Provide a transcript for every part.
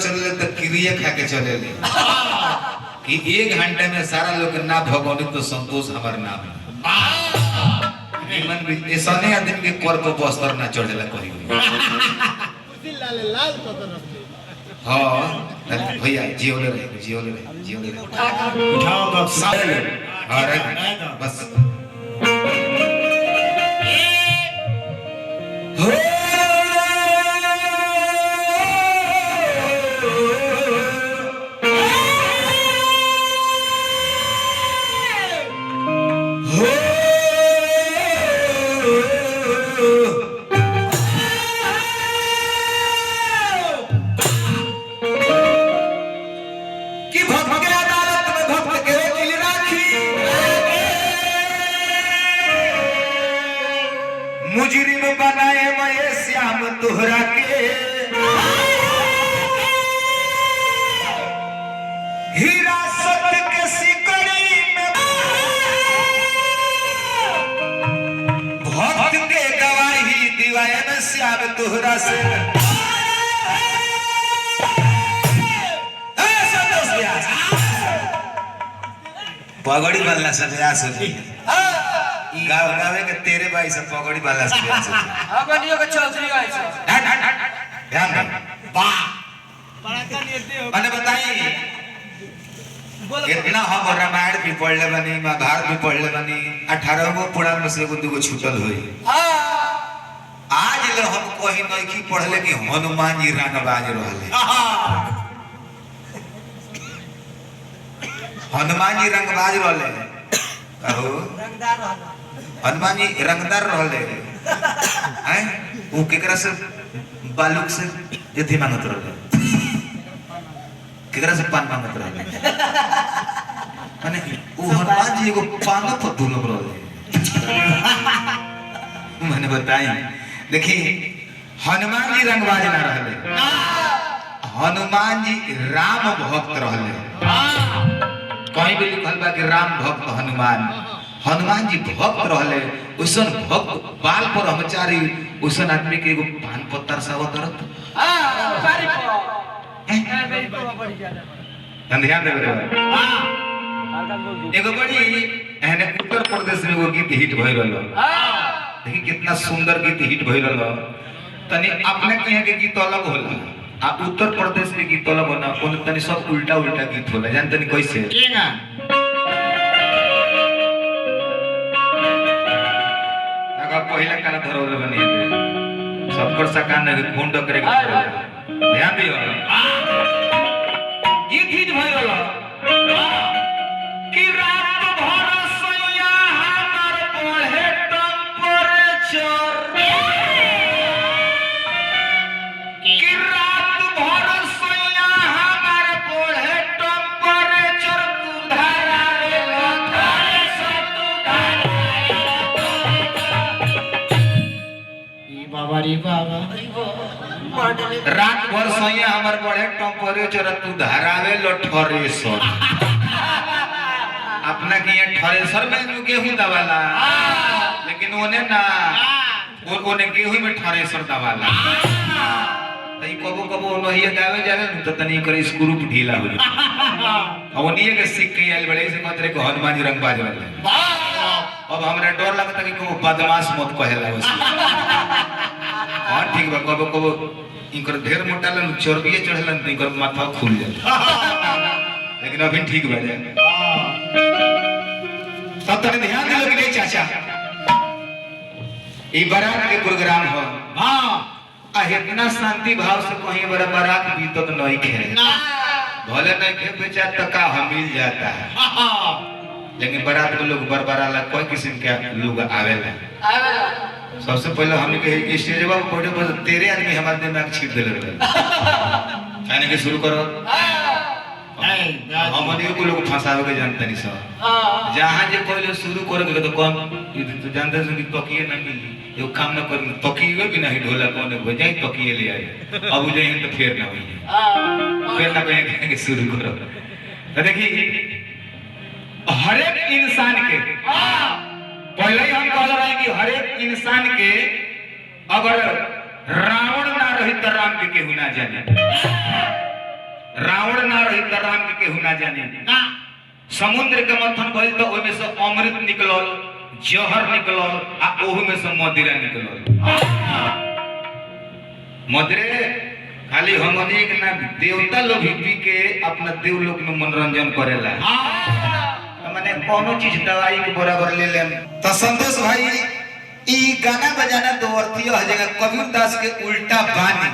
चले तो क्रिया खा के चले ले कि 1 घंटे में सारा लोग ना भगवान तो संतोष हमार नाम मन भी ऐसा नहीं आदमी के कर को बस्तर ना चढ़ेला कहीं लाल तो रखते हाँ भैया जियोले रहे उठाओ बक्स अरे बस मुजरिम बनाए मैं श्याम तोहरा के हिरासत के सिकड़ी में भक्त के गवाही दिवाए न श्याम तोहरा से पगड़ी बनला सब यास हो जाए गाँव गावे के तेरे भाई सब पगड़ी वाला से अपनियों के चौधरी भाई से ध्यान दे वाह बड़ा का निर्दय हो मैंने बताई कितना हम रामायण भी पढ़ ले बनी महाभारत भी पढ़ ले बनी 18 गो पुराण में से 2 छूटल हुई आज ले हम कोई नहीं पढ़ले कि हनुमान जी रंगबाज रहले हनुमान जी रंगबाज रहले कहो हनुमान जी रंगदार रहले हैं वो केकरा से बालूक से यदि मांगत रहले केकरा से पान मांगत रहले माने वो हनुमान जी को पानो पर दुर्लभ रहले मैंने बताई देखी हनुमान जी रंगबाज ना रहले हनुमान जी राम भक्त रहले कहीं भी लिखल बा कि राम भक्त हनुमान जी भक्त रहले ओसन भक्त बाल पर ब्रह्मचारी ओसन आदमी के एगो पान पत्तर साव तरत सारी मेरी तो बड़ी ज्यादा ध्यान देवे एगो बड़ी एहने उत्तर प्रदेश में वो गीत हिट भइल रहलो देखी कितना सुंदर गीत हिट भइल रहलो तनी अपने के यहाँ के गीत अलग होला आ उत्तर प्रदेश के गीत अलग होला ओन तनी सब उल्टा उल्टा गीत होला जानते नहीं कैसे केगा पहला काला धरोले बनी सबकर सकान ने खून डकरे के ध्यान दियो गीत हिट भइल रहलो कि रात भर सैया हमर पढ़े टेम्परेचर कि रात भर सैया हमर पढ़े टेम्परेचर तू धारा रे लखाए सब तू धारा बाबा रे बाबा रात भर सैया हमर पढ़े टेम्परेचर तू धारावे लठरे सर अपना के ये थ्रेसर में जो गेहूं दवाला लेकिन ओने ना ओने गेहूं में थ्रेसर दवाला तई कबो कबो नहिए गावे जावे न त तनी करे स्क्रू ढीला हो जाए अब ओनिए के सीख के आइल बड़े से मतरे को हनुमान जी रंग बाज वाला अब हमरा डर लगता कि को बदमाश मत कहेला वैसे हां ठीक बा कबो कबो इनकर ढेर मोटा लन चर्बिए चढ़लन त इनकर माथा खुल जाए लेकिन अभी ठीक बा जाए तब तक ध्यान दिलो कि नहीं चाचा ई बारात के प्रोग्राम हो हां आ इतना शांति भाव से कहीं बड़ा बारात बीतत नहीं खे भले नहीं खे बेचा तो का हम मिल जाता है लेकिन बारात में लोग बरबराला कोई किस्म के लोग आवेला सबसे पहले हमने के स्टेजवा पर बैठे पर तेरे आदमी हमारे दिमाग छीट देले रहे कहने के शुरू करो हमने को लोग फंसावे के जानते नहीं सब जहां जे कोई शुरू करोगे तो कौन तो जानते हैं कि तकिए ना मिली ये काम ना कर तकिए भी नहीं ढोला कौन हो जाए तकिए ले आए अब जो है तो फिर ना हुई फिर ना कहेंगे शुरू करो तो देखिए हर एक इंसान के पहले ही हम कह रहे हैं कि हर एक इंसान के अगर रावण ना रही तो राम के केहू ना जाने ना रही त राम के केहू ना जाने ना समुद्र के मंथन भइल तो ओमे से अमृत निकलल जहर निकलल आ ओहू में से मदिरा निकलल मदिरे खाली हमनी के ना देवता लोग भी पी के अपना देव लोग में मनोरंजन करेला माने कोनो चीज दवाई के बराबर ले लेम तो संतोष भाई ई गाना बजाना दो अर्थी हो जाएगा कबीर दास के उल्टा बानी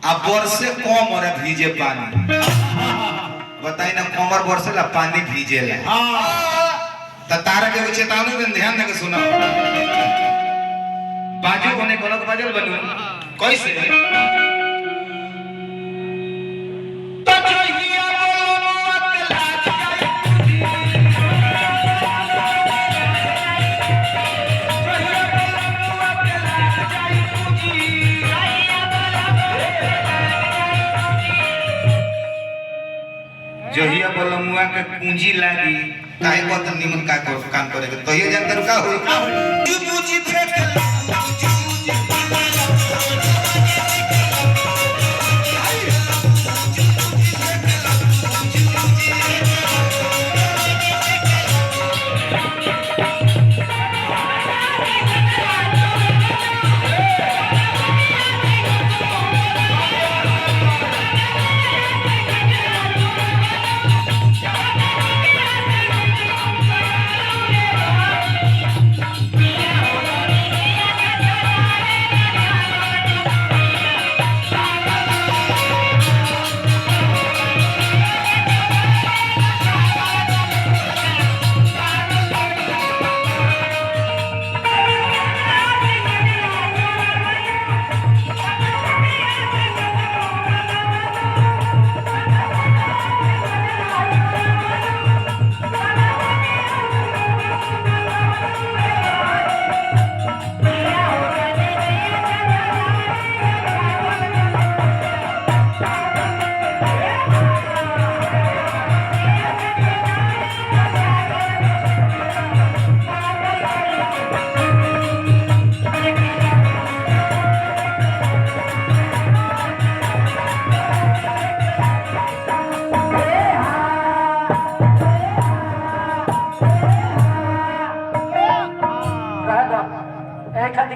आ बरसे कम और भीजे पानी बताई ना कमर बरसे ला पानी भीजे ला त तारा के चेतावनी में ध्यान दे के सुनो बाजू कोने गलत बाजल बनू कैसे जहिया बलमुआ के पूंजी लागी काहे को त निमन का काम करे तो ये जानतर का होई पूंजी फेंक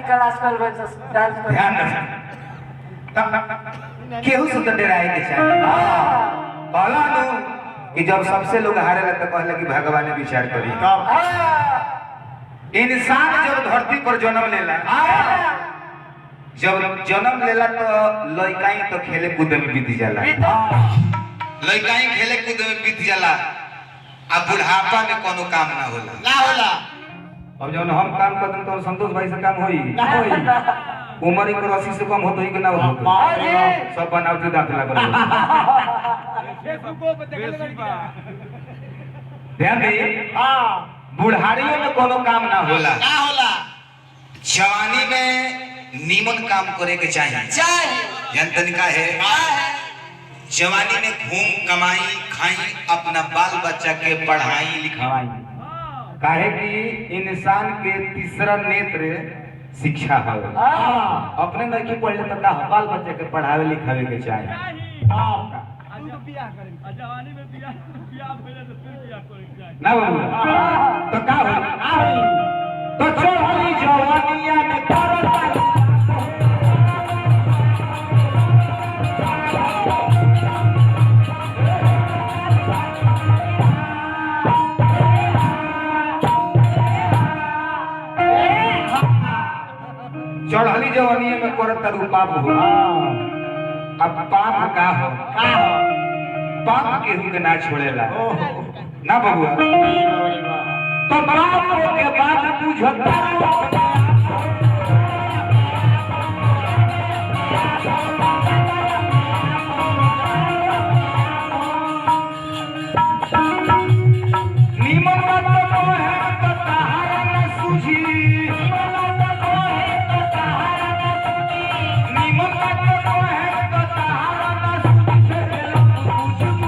क्लास कर डांस कर ध्यान रख केहू से तो डराए के चाहिए कहला नु कि जब सबसे लोग हारे ला तो कहला कि भगवान ने विचार करी इंसान जब धरती पर जन्म लेला जब जन्म लेला तो लइकाई तो खेले कूदे में बीत जाला लइकाई खेले कूदे में बीत जाला आ बुढ़ापा में कोनो काम ना होला अब जब हम काम करते तो संतोष भाई से काम होई ना होई उम्र एक 80 से कम होत ही कि ना होत सब बनावटी दाखला कर फेसबुक पे देखल लड़का ध्यान दे बुढ़ारियों में कोनो काम ना होला जवानी में नीमन काम करे के चाहिए जनतन का है जवानी में घूम कमाई खाई अपना बाल बच्चा के पढ़ाई लिखाई काहे कि इंसान के तीसरा नेत्र शिक्षा है अपने नहीं पढ़ले तो का बाल बच्चे के पढ़ावे लिखावे के चाहिए बियाह करे जवानी में बियाह पहले तो फिर बियाह करे ना बाबू तो का होई तो चढ़ली जवानिया में करत चढ़ली जवानिया में करत तारू पाप हो अब पाप का हो पाप केहू के ना छोड़ेला ना बबुआ तो बाप के बात बुझता नीमन बात तो है तो तहारा न सूझी नीमन बात तो है तो तहारा न सूझी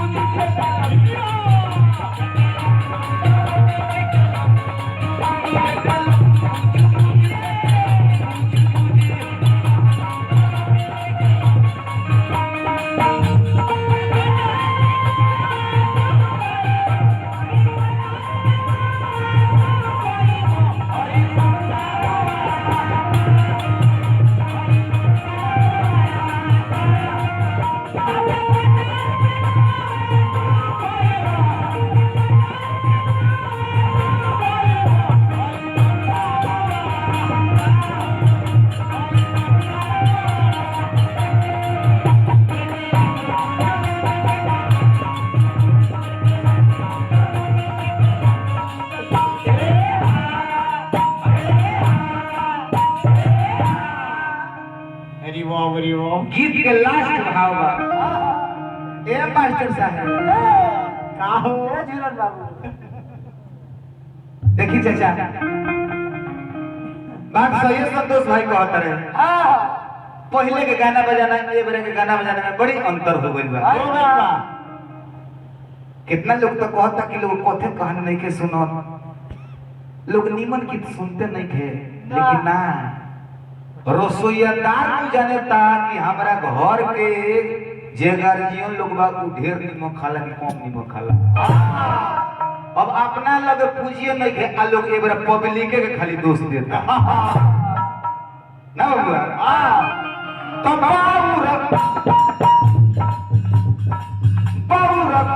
अरे वाह अरे वाह गीत के लास्ट भाव बा ए मास्टर साहब का हो जीवन बाबू देखी चाचा बात सही है, संतोष भाई कहत रहे हाँ पहले के गाना बजाना ए बेरे के गाना बजाना में बड़ी अंतर हो गइल बा। हो गइल बा। कितना लोग तो कहता कि लोग कथे कहानी नहीं के सुनो, लोग नीमन गीत सुनते नहीं थे, लेकिन ना रसोईयादार को जाने ता कि हमारा घर के जे गार्जियन लोग बा उ ढेर नीमक खाला कि कम नीमक खाला। अब अपना लगे पूजिए नहीं थे, आ लोग एक बार पब्लिक के खाली दोष देता ना बबुआ। तो बाबूर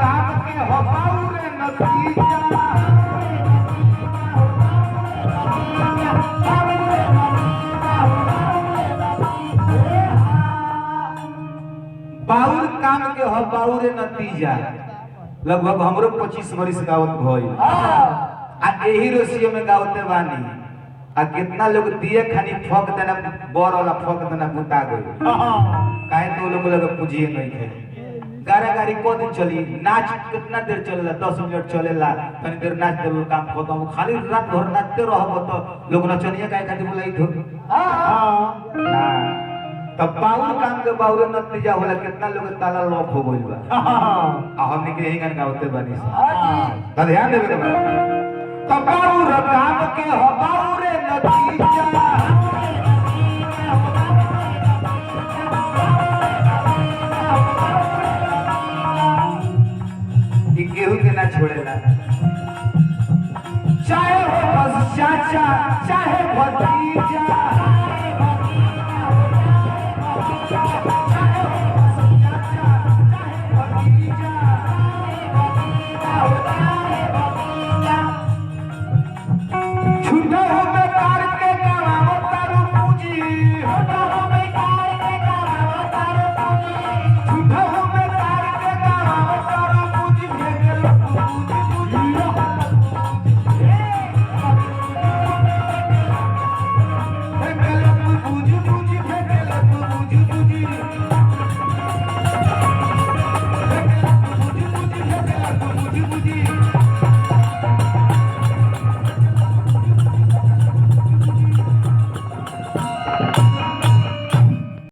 काम के हो बाबूर नतीजा बाउर काम के हो बाउर नतीजा। लगभग हमरो 25 वर्ष गावत भइल आ एही रसियो में गावते बानी। आ कितना लोग दिए खानी फक देना बर वाला फक देना बुता गई काहे तो लोग लगे पूजिए नहीं थे। गारा गाड़ी को दिन चली, नाच कितना देर चलेला, 10 मिनट चलेला, तनी देर नाच देलो काम खत्म, खाली रात भर नाचते रहबो तो लोग नचनिया काहे खातिर बुलाई थो। ना तब बाउर काम के बाउर नतीजा होला, कितना लोग ताला लॉक हो गइल बा। आ हमनी के यही गाना गावते बानी सा, ध्यान देबे के बा। तब बाउर काम के हो बाउर नतीजा